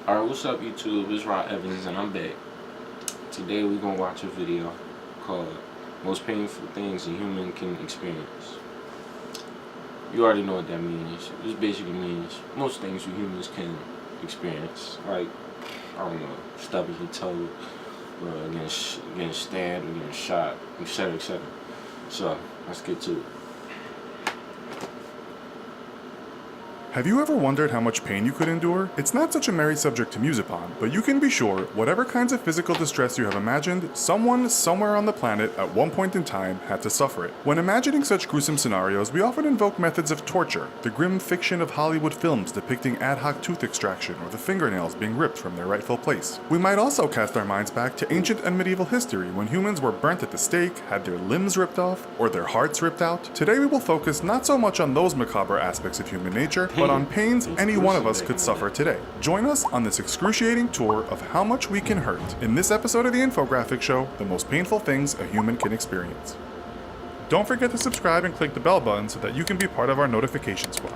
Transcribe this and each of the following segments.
Alright, what's up YouTube? It's Rob Evans and I'm back. Today we're gonna watch a video called Most Painful Things a Human Can Experience. You already know what that means. This basically means most things you humans can experience. Like, I don't know, stubbing your toe, or getting stabbed, or getting shot, etc, etc. So, let's get to it. Have you ever wondered how much pain you could endure? It's not such a merry subject to muse upon, but you can be sure whatever kinds of physical distress you have imagined, someone somewhere on the planet at one point in time had to suffer it. When imagining such gruesome scenarios, we often invoke methods of torture, the grim fiction of Hollywood films depicting ad hoc tooth extraction or the fingernails being ripped from their rightful place. We might also cast our minds back to ancient and medieval history when humans were burnt at the stake, had their limbs ripped off, or their hearts ripped out. Today we will focus not so much on those macabre aspects of human nature, but on pains any one of us could suffer today. Join us on this excruciating tour of how much we can hurt in this episode of the infographic show, The Most Painful Things a Human Can Experience. Don't forget to subscribe and click the bell button so that you can be part of our notification squad.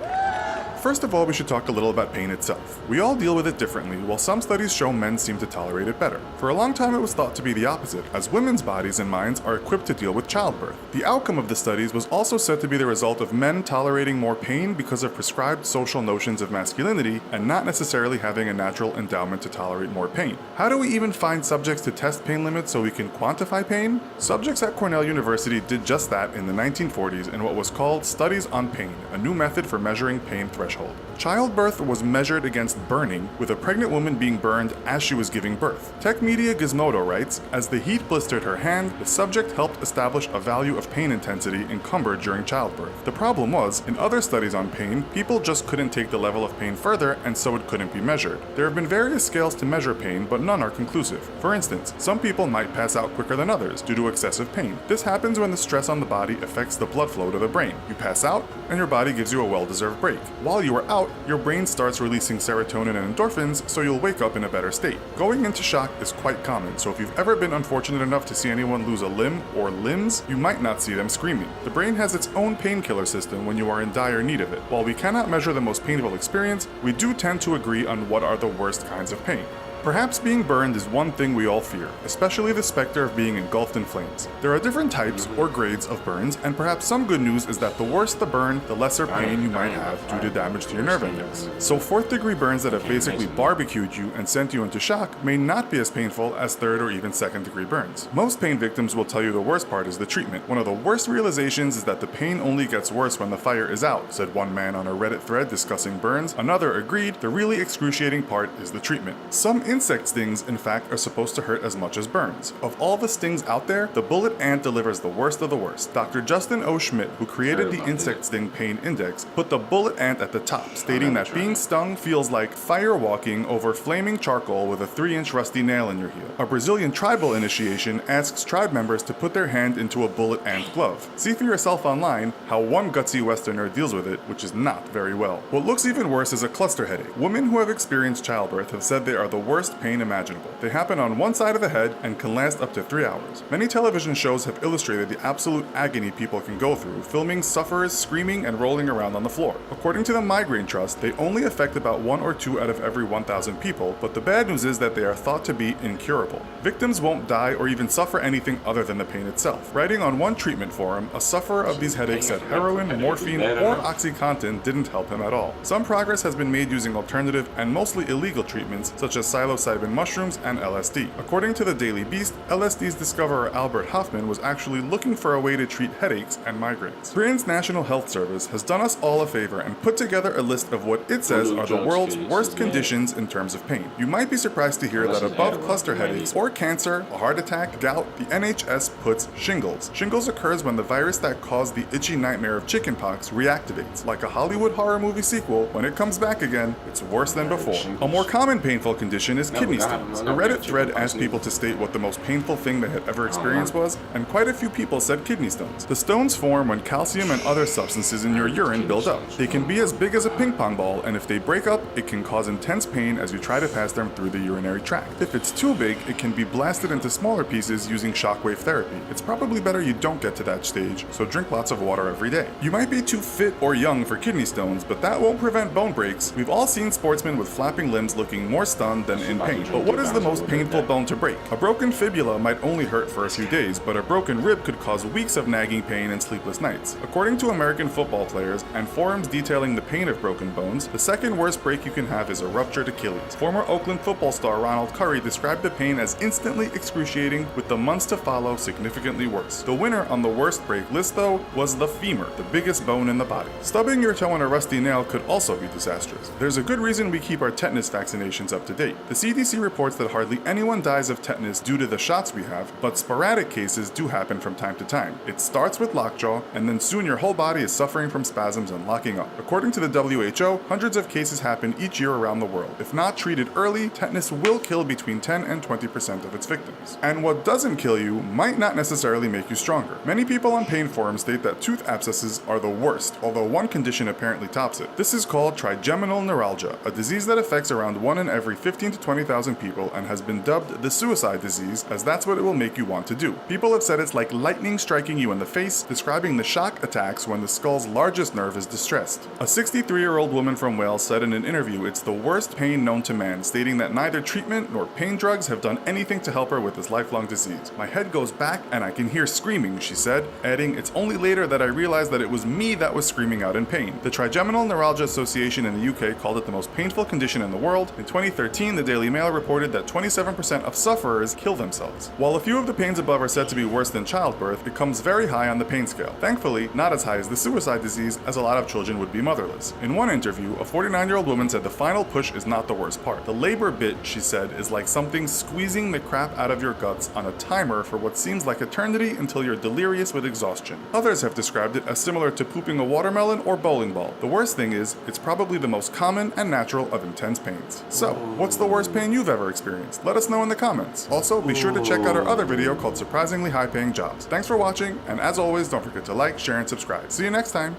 First of all, we should talk a little about pain itself. We all deal with it differently, while some studies show men seem to tolerate it better. For a long time it was thought to be the opposite, as women's bodies and minds are equipped to deal with childbirth. The outcome of the studies was also said to be the result of men tolerating more pain because of prescribed social notions of masculinity, and not necessarily having a natural endowment to tolerate more pain. How do we even find subjects to test pain limits so we can quantify pain? Subjects at Cornell University did just that in the 1940s in what was called Studies on Pain, a new method for measuring pain threshold. Childbirth was measured against burning, with a pregnant woman being burned as she was giving birth. Tech Media Gizmodo writes, as the heat blistered her hand, the subject helped establish a value of pain intensity encumbered during childbirth. The problem was, in other studies on pain, people just couldn't take the level of pain further, and so it couldn't be measured. There have been various scales to measure pain, but none are conclusive. For instance, some people might pass out quicker than others due to excessive pain. This happens when the stress on the body affects the blood flow to the brain. You pass out, and your body gives you a well-deserved break. While you are out, your brain starts releasing serotonin and endorphins, so you'll wake up in a better state. Going into shock is quite common, so if you've ever been unfortunate enough to see anyone lose a limb or limbs, you might not see them screaming. The brain has its own painkiller system when you are in dire need of it. While we cannot measure the most painful experience, we do tend to agree on what are the worst kinds of pain. Perhaps being burned is one thing we all fear, especially the specter of being engulfed in flames. There are different types or grades of burns, and perhaps some good news is that the worse the burn, the lesser pain you might have due to damage to your nerve endings. So 4th degree burns that have basically barbecued you and sent you into shock may not be as painful as 3rd or even 2nd degree burns. Most pain victims will tell you the worst part is the treatment. One of the worst realizations is that the pain only gets worse when the fire is out, said one man on a Reddit thread discussing burns. Another agreed the really excruciating part is the treatment. Some insect stings, in fact, are supposed to hurt as much as burns. Of all the stings out there, the bullet ant delivers the worst of the worst. Dr. Justin O. Schmidt, who created the Insect Sting Pain Index, put the bullet ant at the top, stating that being stung feels like fire walking over flaming charcoal with a 3-inch rusty nail in your heel. A Brazilian tribal initiation asks tribe members to put their hand into a bullet ant glove. See for yourself online how one gutsy Westerner deals with it, which is not very well. What looks even worse is a cluster headache. Women who have experienced childbirth have said they are the worst pain imaginable. They happen on one side of the head and can last up to 3 hours. Many television shows have illustrated the absolute agony people can go through, filming sufferers screaming and rolling around on the floor. According to the Migraine Trust, they only affect about 1 or 2 out of every 1,000 people, but the bad news is that they are thought to be incurable. Victims won't die or even suffer anything other than the pain itself. Writing on one treatment forum, a sufferer of these headaches said heroin, morphine, or OxyContin didn't help him at all. Some progress has been made using alternative and mostly illegal treatments such as psilocybin mushrooms and LSD. According to the Daily Beast, LSD's discoverer Albert Hoffman was actually looking for a way to treat headaches and migraines. Britain's National Health Service has done us all a favor and put together a list of what it says are the world's worst conditions in terms of pain. You might be surprised to hear that above cluster headaches or cancer, a heart attack, gout, the NHS puts shingles. Shingles occurs when the virus that caused the itchy nightmare of chickenpox reactivates. Like a Hollywood horror movie sequel, when it comes back again, it's worse than before. A more common painful condition condition is kidney stones. A Reddit thread asked people to state what the most painful thing they had ever experienced was, and quite a few people said kidney stones. The stones form when calcium and other substances in your urine build up. They can be as big as a ping pong ball, and if they break up, it can cause intense pain as you try to pass them through the urinary tract. If it's too big, it can be blasted into smaller pieces using shockwave therapy. It's probably better you don't get to that stage, so drink lots of water every day. You might be too fit or young for kidney stones, but that won't prevent bone breaks. We've all seen sportsmen with flapping limbs looking more stunned than in pain. But what is the most painful bone to break? A broken fibula might only hurt for a few days, but a broken rib could cause weeks of nagging pain and sleepless nights. According to American football players and forums detailing the pain of broken bones, the second worst break you can have is a ruptured Achilles. Former Oakland football star Ronald Curry described the pain as instantly excruciating, with the months to follow significantly worse. The winner on the worst break list, though, was the femur, the biggest bone in the body. Stubbing your toe on a rusty nail could also be disastrous. There's a good reason we keep our tetanus vaccinations up to date. The CDC reports that hardly anyone dies of tetanus due to the shots we have, but sporadic cases do happen from time to time. It starts with lockjaw, and then soon your whole body is suffering from spasms and locking up. According to the WHO, hundreds of cases happen each year around the world. If not treated early, tetanus will kill between 10 and 20% of its victims. And what doesn't kill you might not necessarily make you stronger. Many people on pain forums state that tooth abscesses are the worst, although one condition apparently tops it. This is called trigeminal neuralgia, a disease that affects around 1 in every 15 to 20,000 people and has been dubbed the suicide disease, as that's what it will make you want to do. People have said it's like lightning striking you in the face, describing the shock attacks when the skull's largest nerve is distressed. A 63-year-old woman from Wales said in an interview it's the worst pain known to man, stating that neither treatment nor pain drugs have done anything to help her with this lifelong disease. My head goes back and I can hear screaming, she said, adding, it's only later that I realized that it was me that was screaming out in pain. The Trigeminal Neuralgia Association in the UK called it the most painful condition in the world. In 2013, the Daily Mail reported that 27% of sufferers kill themselves. While a few of the pains above are said to be worse than childbirth, it comes very high on the pain scale. Thankfully, not as high as the suicide disease, as a lot of children would be motherless. In one interview, a 49-year-old woman said the final push is not the worst part. The labor bit, she said, is like something squeezing the crap out of your guts on a timer for what seems like eternity until you're delirious with exhaustion. Others have described it as similar to pooping a watermelon or bowling ball. The worst thing is, it's probably the most common and natural of intense pains. So, what's the worst pain you've ever experienced? Let us know in the comments. Also, be sure to check out our other video called Surprisingly High Paying Jobs. Thanks for watching, and as always, don't forget to like, share, and subscribe. See you next time.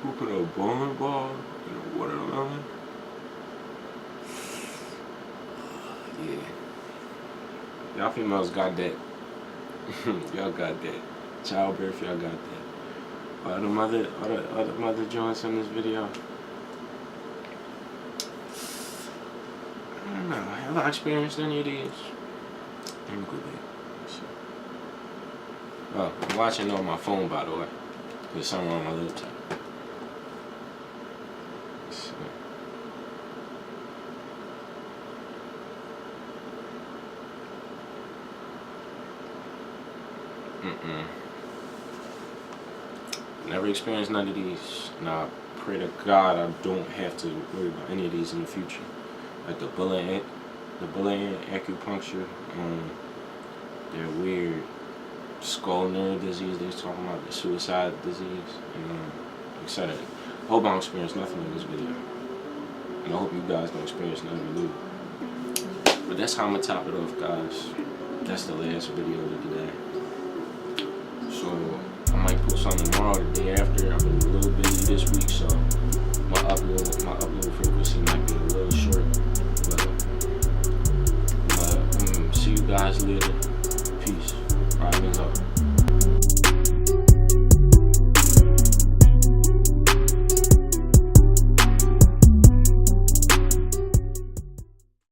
Pooping a bowling ball in a watermelon? Yeah. Y'all females got that. Y'all got that. Childbirth, y'all got that. All the mother joints in this video. I don't know. Have I experienced any of these? Let me go back. Oh, I'm watching on my phone, by the way. There's something on my laptop. Never experienced none of these. Now, I pray to God I don't have to worry about any of these in the future. Like the bullet ant acupuncture, their weird skull nerve disease they was talking about, the suicide disease, and etc. I hope I don't experience nothing in this video. And I hope you guys don't experience nothing either. But that's how I'm gonna top it off, guys. That's the last video of the day. So I might post something tomorrow, the day after. I've been a little busy this week, so my upload frequency might be a little short. But see you guys later. Peace. Riding up.